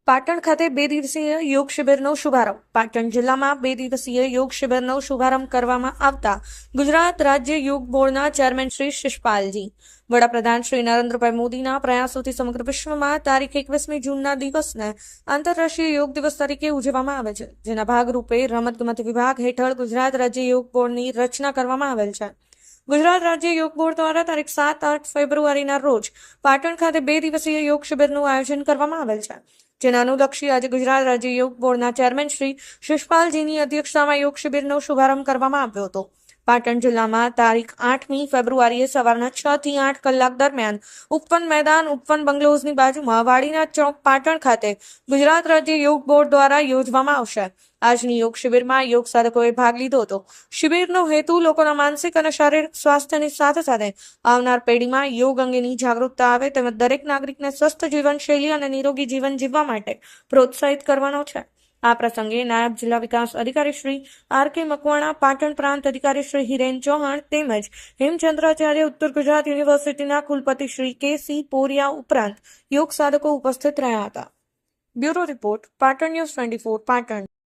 પાટણ ખાતે 2 દિવસીય યોગ શિબિરનો શુભારંભ. પાટણ જિલ્લામાં 2 દિવસીય યોગ શિબિરનો શુભારંભ કરવામાં આવતા ગુજરાત રાજ્ય યોગ બોર્ડના ચેરમેન શ્રી શિષપાલજી, વડાપ્રધાન શ્રી નરેન્દ્રભાઈ મોદીના પ્રયાસોથી સમગ્ર વિશ્વમાં તારીખ 21મી જૂનના દિવસને આંતરરાષ્ટ્રીય યોગ દિવસ તરીકે ઉજવવામાં આવે છે, જેના ભાગરૂપે રમતગમત વિભાગ હેઠળ ગુજરાત રાજ્ય યોગ બોર્ડની રચના કરવામાં આવેલ છે. ગુજરાત રાજ્ય યોગ બોર્ડ દ્વારા તારીખ 7-8 ફેબ્રુઆરીના રોજ પાટણ ખાતે 2 દિવસીય યોગ શિબિરનું આયોજન કરવામાં આવેલ છે, જેના અનુલક્ષી આજે ગુજરાત રાજ્ય યોગ બોર્ડના ચેરમેન શ્રી શિષપાલજીની અધ્યક્ષતામાં યોગ શિબિરનો શુભારંભ કરવામાં આવ્યો હતો. પાટણ જિલ્લામાં તારીખ 8મી ફેબ્રુઆરીએ સવારના 6 થી 8 કલાક દરમિયાન ઉપવન મેદાન ઉપવન બંગલોઝની બાજુમાં વાડીના ચોક પાટણ ખાતે ગુજરાત રાજ્ય યોગ બોર્ડ દ્વારા યોજવામાં આવશે. આજની યોગ શિબિરમાં યોગ સાધકોએ ભાગ લીધો હતો. શિબિરનો હેતુ લોકોના માનસિક અને શારીરિક સ્વાસ્થ્યની સાથે સાથે આવનાર પેઢીમાં યોગ અંગેની જાગૃતતા આવે તેમજ દરેક નાગરિકને સ્વસ્થ જીવનશૈલી અને નિરોગી જીવન જીવવા માટે પ્રોત્સાહિત કરવાનો છે. આ પ્રસંગે નાયબ જિલ્લા વિકાસ અધિકારી શ્રી આર.કે. મકવાણા, પાટણ પ્રાંત અધિકારી શ્રી હિરેન ચૌહાણ તેમજ હેમચંદ્રાચાર્ય ઉત્તર ગુજરાત યુનિવર્સિટીના કુલપતિ શ્રી કે.સી. પોરિયા ઉપરાંત યોગ સાધકો ઉપસ્થિત રહ્યા હતા. Bureau report, Patan news 24, Patan.